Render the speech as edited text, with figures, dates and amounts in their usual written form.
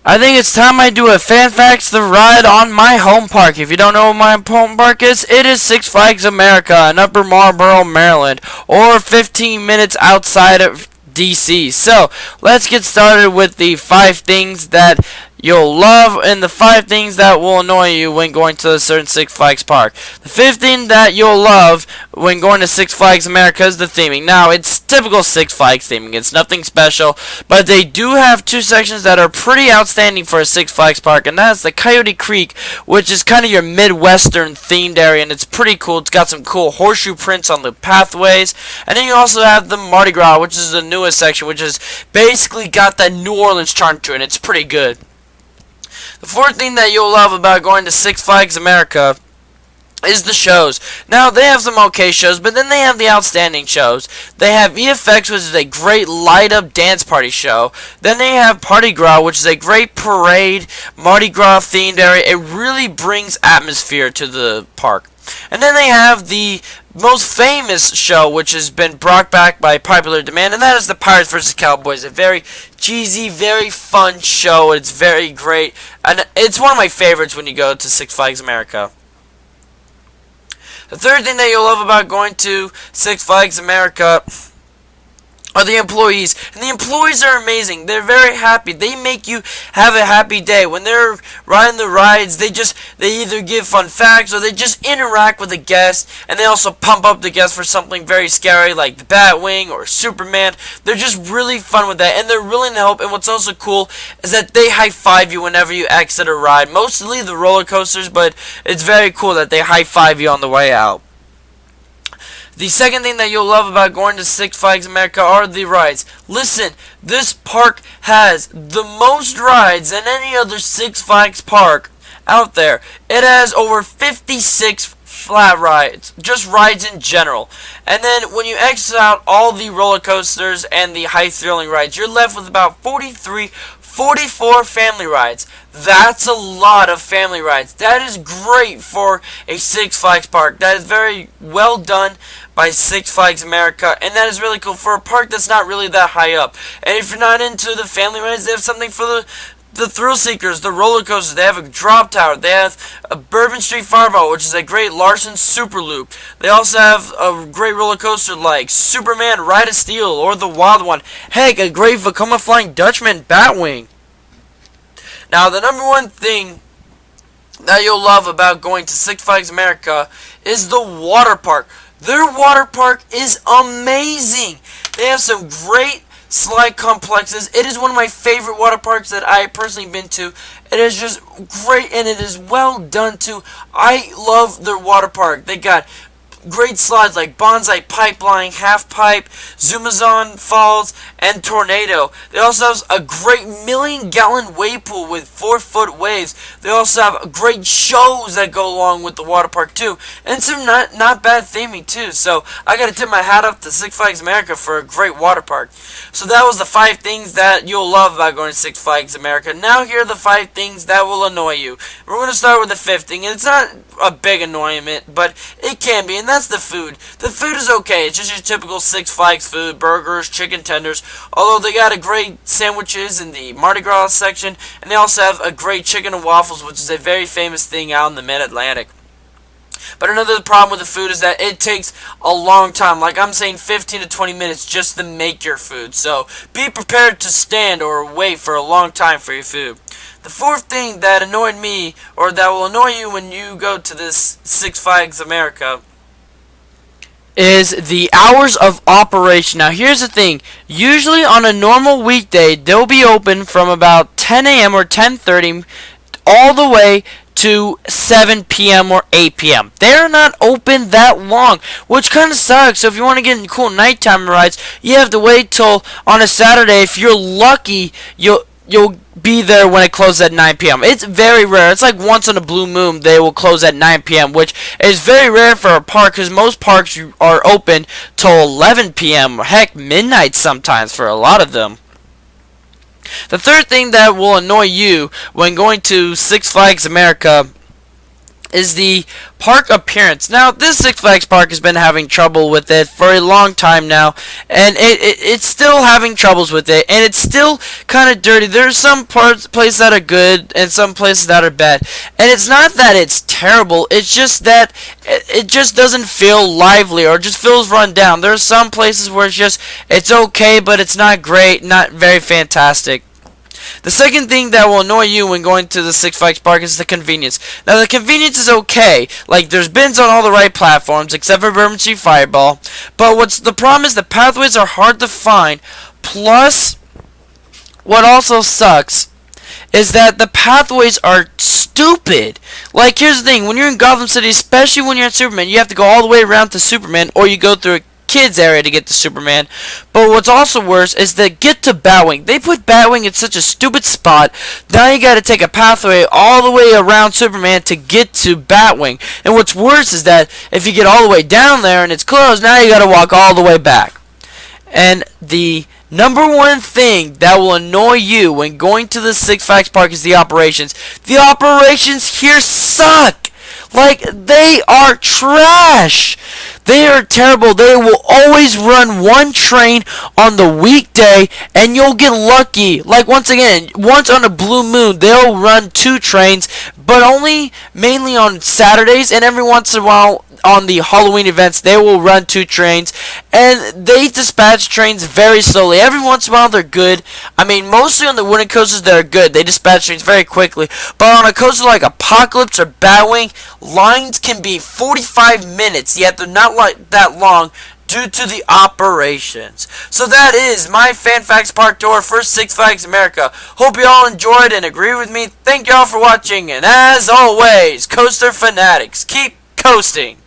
I think it's time I do a fan facts the ride on my home park. If you don't know what my home park is, it is Six Flags America in Upper Marlboro, Maryland, or 15 minutes outside of DC. So let's get started with the 5 things that you'll love and the 5 things that will annoy you when going to a certain Six Flags park. The 5th thing that you'll love when going to Six Flags America is the theming. Now, it's typical Six Flags theming. It's nothing special, but they do have 2 sections that are pretty outstanding for a Six Flags park, and that's the Coyote Creek, which is kind of your Midwestern themed area, and it's pretty cool. It's got some cool horseshoe prints on the pathways, and then you also have the Mardi Gras, which is the newest section, which is basically got that New Orleans charm to it, and it's pretty good. The 4th thing that you'll love about going to Six Flags America is the shows. Now, they have some okay shows, but then they have the outstanding shows. They have VFX, which is a great light-up dance party show. Then they have Party Gras, which is a great parade, Mardi Gras themed area. It really brings atmosphere to the park. And then they have the most famous show, which has been brought back by popular demand, and that is the Pirates vs. Cowboys. A very cheesy, very fun show. It's very great, and it's one of my favorites when you go to Six Flags America. The 3rd thing that you'll love about going to Six Flags America are the employees. And the employees are amazing. They're very happy. They make you have a happy day. When they're riding the rides, they either give fun facts or they just interact with the guests, and they also pump up the guests for something very scary like the Batwing or Superman. They're just really fun with that, and they're willing to help. And what's also cool is that they high-five you whenever you exit a ride. Mostly the roller coasters, but it's very cool that they high-five you on the way out. The 2nd thing that you'll love about going to Six Flags America are the rides. Listen, this park has the most rides than any other Six Flags park out there. It has over 56 flat rides, just rides in general. And then when you exit out all the roller coasters and the high thrilling rides, you're left with about 44 family rides. That's a lot of family rides. That is great for a Six Flags park. That is very well done by Six Flags America, and that is really cool for a park that's not really that high up. And if you're not into the family rides, they have something for the thrill seekers, the roller coasters. They have a drop tower. They have a Bourbon Street Fireball, which is a great Larson Super Loop. They also have a great roller coaster like Superman Ride of Steel or the Wild One. Heck, a great Vekoma Flying Dutchman Batwing. Now, the number 1 thing that you'll love about going to Six Flags America is the water park. Their water park is amazing. They have some great slide complexes. It is one of my favorite water parks that I personally been to. It is just great, and it is well done too. I love their water park. They got great slides like Bonsai Pipeline, Half Pipe, Zoomazon Falls, and Tornado. They also have a great 1,000,000-gallon wave pool with 4-foot waves. They also have great shows that go along with the water park too, and some not bad theming too. So I gotta tip my hat off to Six Flags America for a great water park. So that was the 5 things that you'll love about going to Six Flags America. Now here are the 5 things that will annoy you. We're gonna start with the 5th thing, and it's not a big annoyment, but it can be, and that's the food. The food is okay. It's just your typical Six Flags food, burgers, chicken tenders, although they got a great sandwiches in the Mardi Gras section, and they also have a great chicken and waffles, which is a very famous thing out in the Mid-Atlantic. But another problem with the food is that it takes a long time. Like I'm saying, 15 to 20 minutes just to make your food. So be prepared to stand or wait for a long time for your food. The 4th thing that annoyed me, or that will annoy you when you go to this Six Flags America, is the hours of operation. Now here's the thing, usually on a normal weekday they'll be open from about 10 a.m. or 10:30 all the way to 7 p.m. or 8 p.m. They're not open that long, which kind of sucks. So if you want to get cool nighttime rides, you have to wait till on a Saturday. If you're lucky, you'll be there when it closes at 9 p.m. It's very rare. It's like once on a blue moon they will close at 9 p.m., which is very rare for a park because most parks are open till 11 p.m. Heck, midnight sometimes for a lot of them. The 3rd thing that will annoy you when going to Six Flags America is the park appearance. Now, this Six Flags park has been having trouble with it for a long time now, and it's still having troubles with it, and it's still kind of dirty. There's some places that are good and some places that are bad, and it's not that it's terrible, it's just that it just doesn't feel lively, or just feels run down. There's some places where it's okay, but it's not great, not very fantastic. The second thing that will annoy you when going to the Six Flags Park is the convenience. Now, the convenience is okay. Like, there's bins on all the right platforms, except for Emergency Fireball. But what's the problem is the pathways are hard to find. Plus, what also sucks is that the pathways are stupid. Like, here's the thing. When you're in Gotham City, especially when you're in Superman, you have to go all the way around to Superman, or you go through a kids area to get to Superman. But what's also worse is that get to Batwing. They put Batwing in such a stupid spot. Now you gotta take a pathway all the way around Superman to get to Batwing. And what's worse is that if you get all the way down there and it's closed, now you gotta walk all the way back. And the number one thing that will annoy you when going to the Six Flags Park is the operations. The operations here suck. Like, they are trash. They are terrible. They will always run one train on the weekday, and you'll get lucky. Like, once on a blue moon, they'll run 2 trains, but only mainly on Saturdays, and every once in a while on the Halloween events, they will run 2 trains, and they dispatch trains very slowly. Every once in a while, they're good. I mean, mostly on the wooden coasters, they're good. They dispatch trains very quickly. But on a coaster like Apocalypse or Batwing, lines can be 45 minutes, yet they're not like that long due to the operations. So that is my Fan Facts Part Tour for Six Flags America. Hope you all enjoyed and agree with me. Thank you all for watching, and as always, Coaster Fanatics, keep coasting.